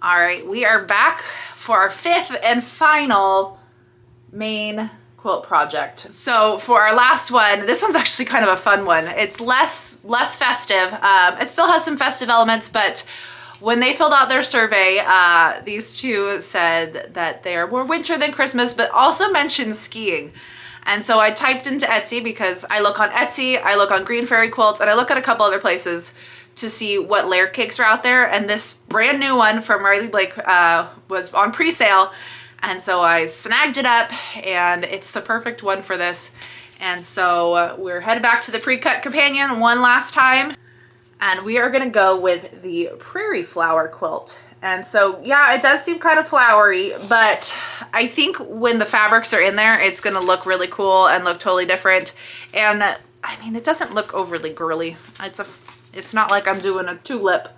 All right, we are back for our fifth and final main quilt project. So for our last one, this one's actually kind of a fun one. It's less festive. It still has some festive elements, but when they filled out their survey, these two said that they are more winter than Christmas, but also mentioned skiing. And so I typed into Etsy because I look on Etsy, I look on Green Fairy Quilts, and I look at a couple other places to see what layer cakes are out there. And this brand new one from Riley Blake was on pre-sale. And so I snagged it up, and it's the perfect one for this. And so we're headed back to the pre-cut companion one last time. And we are gonna go with the Prairie flower quilt. And so, yeah, it does seem kind of flowery, but I think when the fabrics are in there, it's gonna look really cool and look totally different. And I mean, it doesn't look overly girly. It's not like I'm doing a tulip.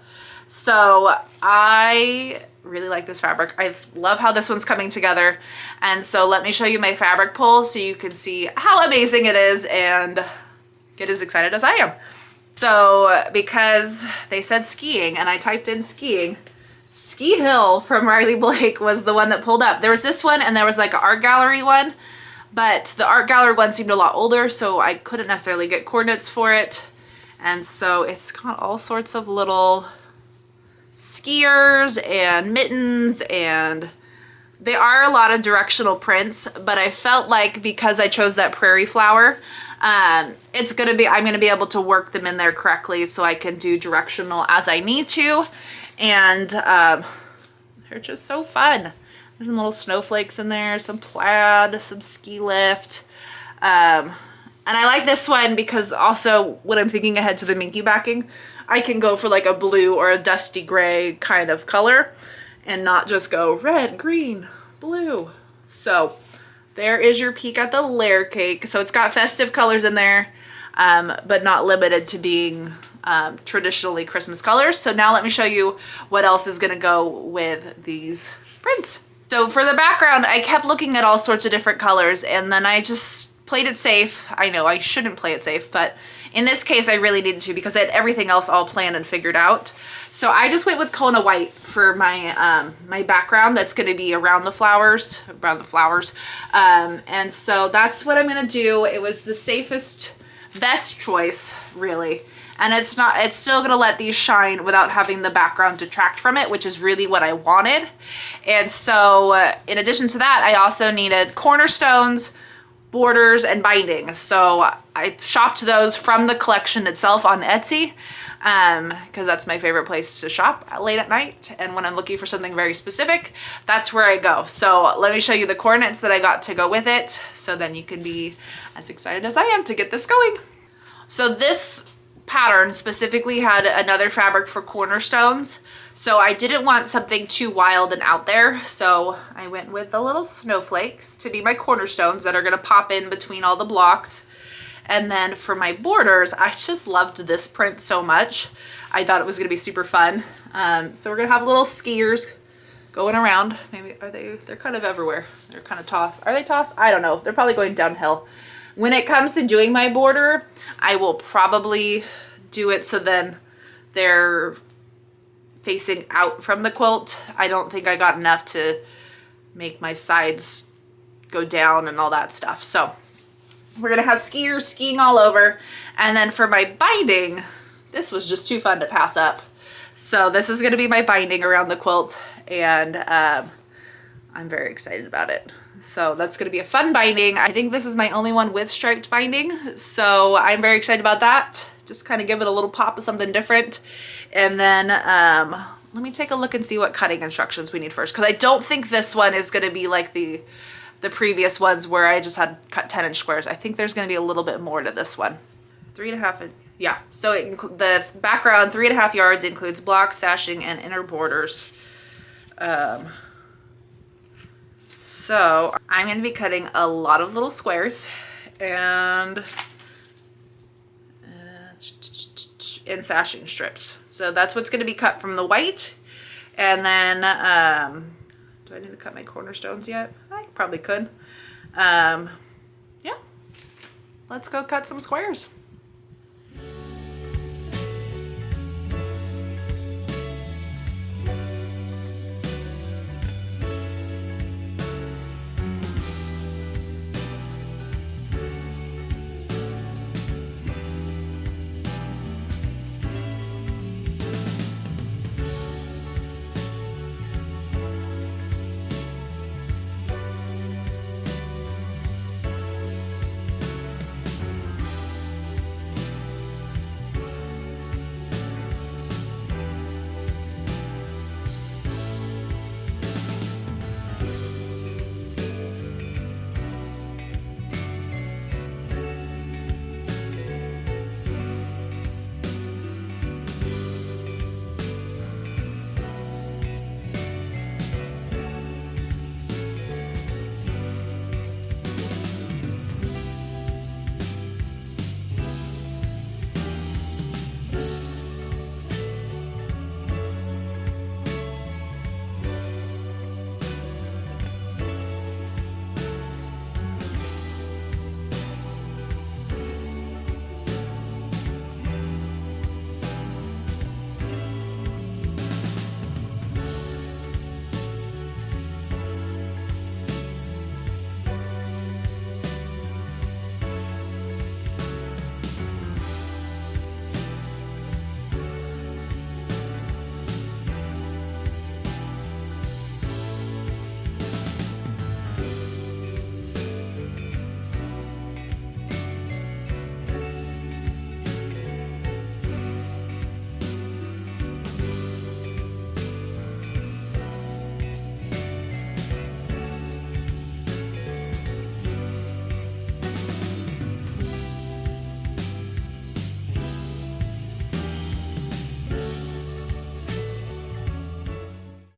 So I really like this fabric. I love how this one's coming together. And so let me show you my fabric pull so you can see how amazing it is and get as excited as I am. So because they said skiing and I typed in skiing, Ski Hill from Riley Blake was the one that pulled up. There was this one and there was like an art gallery one, but the art gallery one seemed a lot older, so I couldn't necessarily get coordinates for it. And so it's got all sorts of little skiers and mittens, and they are a lot of directional prints, but I felt like because I chose that prairie flower, I'm gonna be able to work them in there correctly so I can do directional as I need to. And they're just so fun. There's some little snowflakes in there, some plaid, some ski lift. And I like this one because also when I'm thinking ahead to the minky backing, I can go for like a blue or a dusty gray kind of color and not just go red, green, blue. So there is your peek at the layer cake. So it's got festive colors in there, but not limited to being traditionally Christmas colors. So now let me show you what else is gonna go with these prints. So for the background, I kept looking at all sorts of different colors, and then I just played it safe. I know I shouldn't play it safe, but in this case I really needed to because I had everything else all planned and figured out. So I just went with Kona White for my my background that's going to be around the flowers. And so that's what I'm going to do. It was the safest, best choice, really. And it's still going to let these shine without having the background detract from it, which is really what I wanted. And so in addition to that, I also needed cornerstones, borders, and binding. So I shopped those from the collection itself on Etsy because that's my favorite place to shop late at night. And when I'm looking for something very specific, that's where I go. So let me show you the coordinates that I got to go with it, so then you can be as excited as I am to get this going. So this pattern specifically had another fabric for cornerstones. So I didn't want something too wild and out there. So I went with the little snowflakes to be my cornerstones that are gonna pop in between all the blocks. And then for my borders, I just loved this print so much. I thought it was gonna be super fun. So we're gonna have little skiers going around. Maybe they're kind of everywhere. They're kind of tossed. Are they tossed? I don't know. They're probably going downhill. When it comes to doing my border, I will probably do it so then they're facing out from the quilt. I don't think I got enough to make my sides go down and all that stuff. So we're gonna have skiers skiing all over. And then for my binding, this was just too fun to pass up. So this is gonna be my binding around the quilt, and I'm very excited about it. So that's gonna be a fun binding. I think this is my only one with striped binding, so I'm very excited about that. Just kind of give it a little pop of something different. And then let me take a look and see what cutting instructions we need first, because I don't think this one is gonna be like the previous ones where I just had cut 10-inch squares. I think there's gonna be a little bit more to this one. 3.5, yeah. So the background, 3.5 yards, includes blocks, sashing, and inner borders. So I'm gonna be cutting a lot of little squares and in sashing strips. So that's what's gonna be cut from the white. And then, do I need to cut my cornerstones yet? I probably could. Yeah, let's go cut some squares.